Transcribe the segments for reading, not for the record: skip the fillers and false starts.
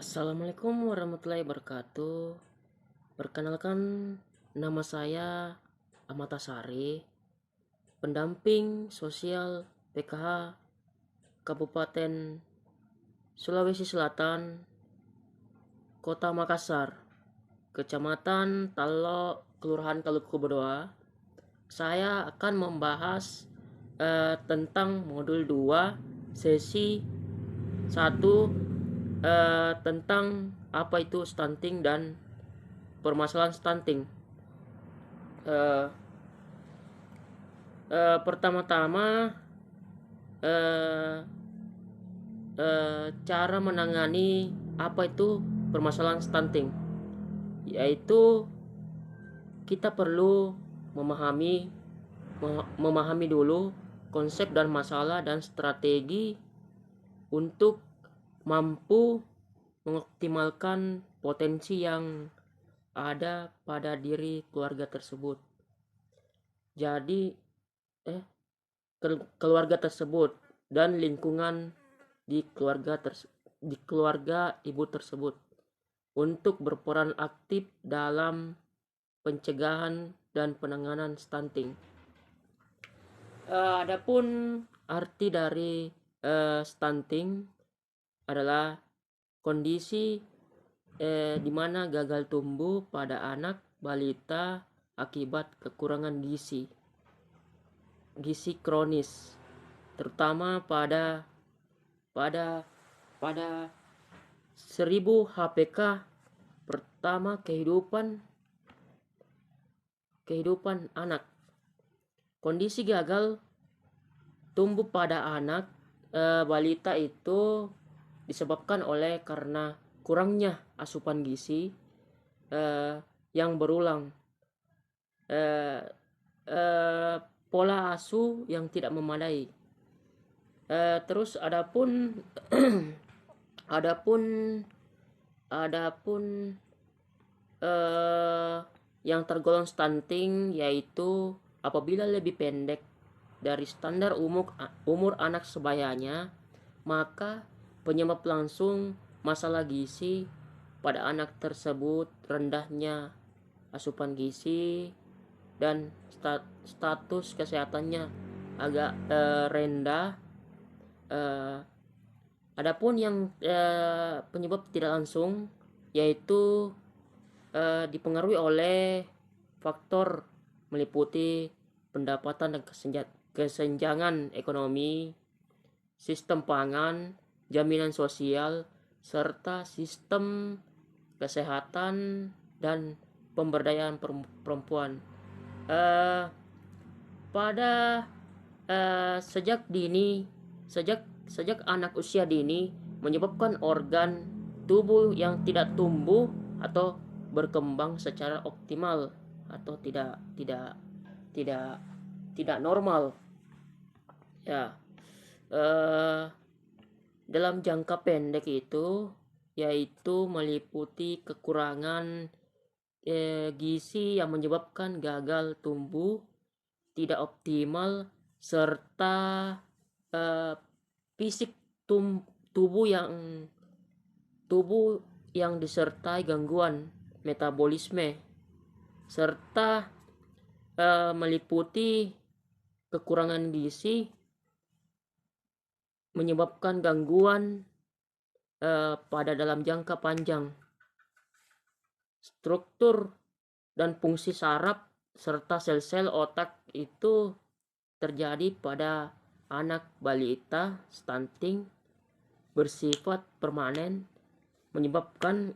Assalamualaikum warahmatullahi wabarakatuh. Perkenalkan, nama saya Amata Sari, pendamping sosial PKH Kabupaten Sulawesi Selatan, Kota Makassar, Kecamatan Talo, Kelurahan Kaluku Bedoa. Saya akan membahas tentang modul 2 sesi 1 tentang apa itu stunting dan permasalahan stunting. Uh, Pertama-tama, uh, cara menangani apa itu permasalahan stunting, yaitu kita perlu memahami dulu konsep dan masalah dan strategi untuk mampu mengoptimalkan potensi yang ada pada diri keluarga tersebut. Jadi keluarga tersebut dan lingkungan di keluarga ibu tersebut untuk berperan aktif dalam pencegahan dan penanganan stunting. Adapun arti dari stunting adalah kondisi di mana gagal tumbuh pada anak balita akibat kekurangan gizi kronis, terutama pada 1000 HPK pertama kehidupan anak. Kondisi gagal tumbuh pada anak balita itu disebabkan oleh karena kurangnya asupan gizi yang berulang, pola asuh yang tidak memadai. Terus adapun yang tergolong stunting yaitu apabila lebih pendek dari standar umur anak sebayanya, maka penyebab langsung masalah gizi pada anak tersebut rendahnya asupan gizi dan status kesehatannya agak rendah. Adapun yang penyebab tidak langsung yaitu dipengaruhi oleh faktor meliputi pendapatan dan kesenjangan ekonomi, sistem pangan, jaminan sosial, serta sistem kesehatan dan pemberdayaan perempuan. Pada sejak anak usia dini menyebabkan organ tubuh yang tidak tumbuh atau berkembang secara optimal atau tidak normal, ya. Dalam jangka pendek itu yaitu meliputi kekurangan gizi yang menyebabkan gagal tumbuh tidak optimal serta fisik tubuh yang disertai gangguan metabolisme serta meliputi kekurangan gizi menyebabkan gangguan pada dalam jangka panjang struktur dan fungsi saraf serta sel-sel otak itu terjadi pada anak balita. Stunting bersifat permanen menyebabkan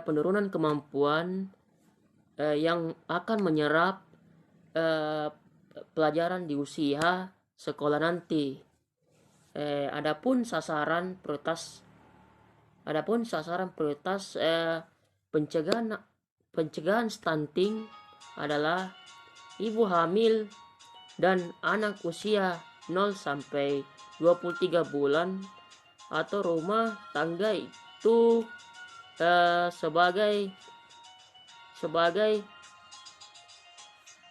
penurunan kemampuan yang akan menyerap pelajaran di usia sekolah nanti. Adapun sasaran prioritas pencegahan stunting adalah ibu hamil dan anak usia 0 sampai 23 bulan atau rumah tangga itu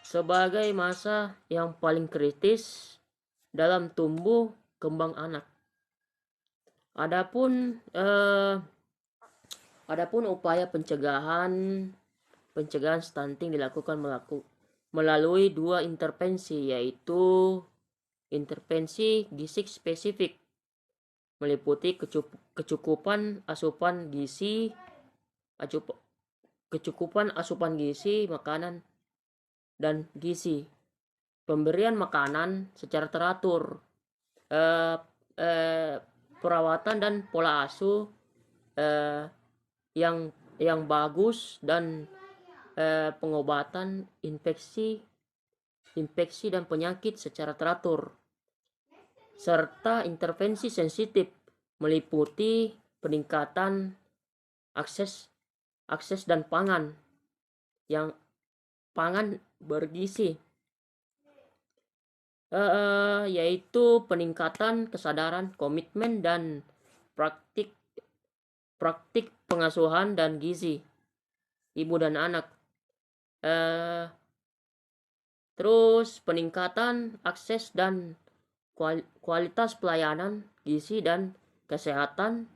sebagai masa yang paling kritis dalam tumbuh kembang anak. Adapun upaya pencegahan stunting dilakukan melalui dua intervensi, yaitu intervensi gizi spesifik meliputi kecukupan asupan gizi, makanan dan gizi, pemberian makanan secara teratur, perawatan dan pola asuh yang bagus, dan pengobatan infeksi dan penyakit secara teratur, serta intervensi sensitif meliputi peningkatan akses dan pangan bergizi, yaitu peningkatan kesadaran, komitmen, dan praktik pengasuhan dan gizi ibu dan anak. Terus peningkatan akses dan kualitas pelayanan gizi dan kesehatan,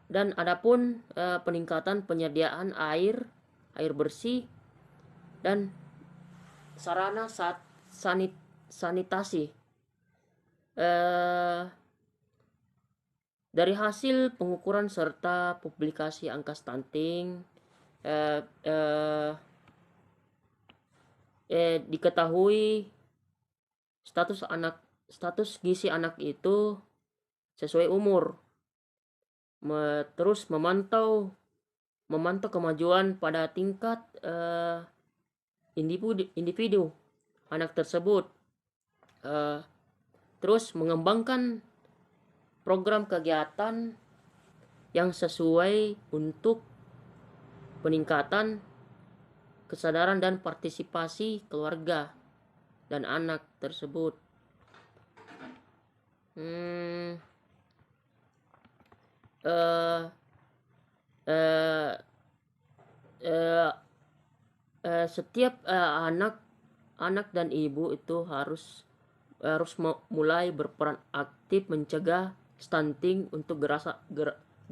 dan adapun peningkatan penyediaan air bersih dan sarana sanitasi. Dari hasil pengukuran serta publikasi angka stunting, diketahui status gizi anak itu sesuai umur. Terus memantau kemajuan pada tingkat individu anak tersebut. Terus mengembangkan program kegiatan yang sesuai untuk peningkatan kesadaran dan partisipasi keluarga dan anak tersebut. Setiap anak dan ibu itu harus mulai berperan aktif mencegah stunting untuk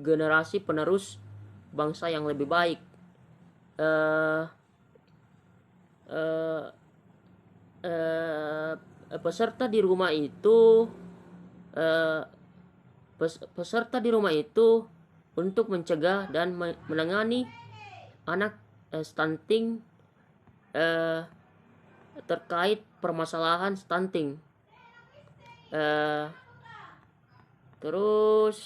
generasi penerus bangsa yang lebih baik. Peserta di rumah itu untuk mencegah dan menangani anak stunting, terkait permasalahan stunting. Terus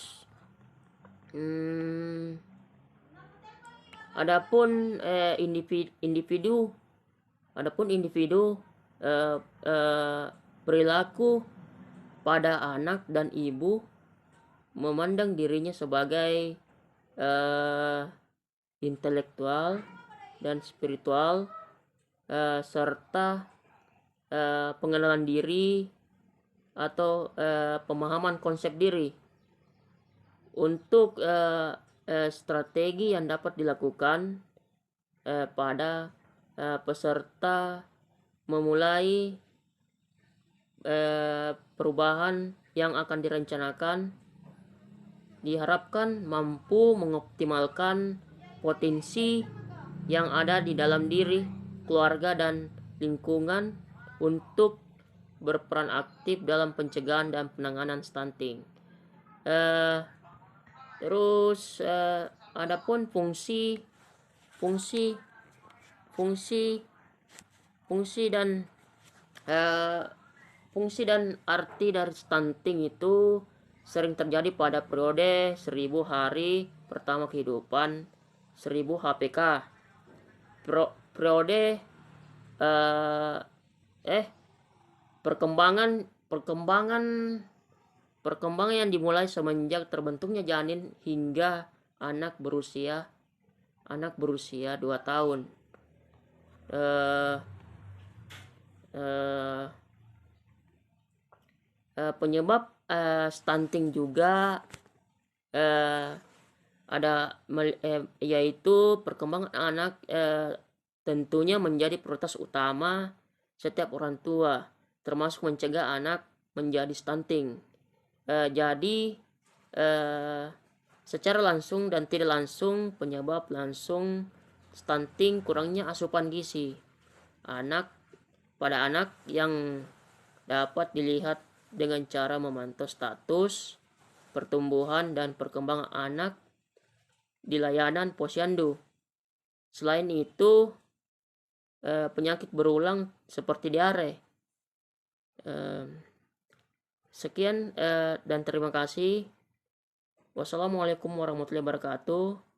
adapun individu perilaku pada anak dan ibu memandang dirinya sebagai intelektual dan spiritual, serta pengenalan diri atau pemahaman konsep diri. Untuk strategi yang dapat dilakukan pada peserta memulai perubahan yang akan direncanakan, diharapkan mampu mengoptimalkan potensi yang ada di dalam diri, keluarga, dan lingkungan untuk berperan aktif dalam pencegahan dan penanganan stunting. Terus adapun fungsi dan arti dari stunting itu sering terjadi pada periode 1000 hari pertama kehidupan 1000 HPK. Periode perkembangan yang dimulai semenjak terbentuknya janin hingga anak berusia 2 tahun. Penyebab stunting juga ada, yaitu perkembangan anak tentunya menjadi prioritas utama setiap orang tua, termasuk mencegah anak menjadi stunting. Jadi secara langsung dan tidak langsung penyebab langsung stunting kurangnya asupan gizi pada anak yang dapat dilihat dengan cara memantau status pertumbuhan dan perkembangan anak di layanan posyandu. Selain itu, penyakit berulang seperti diare. Sekian dan terima kasih. Wassalamualaikum warahmatullahi wabarakatuh.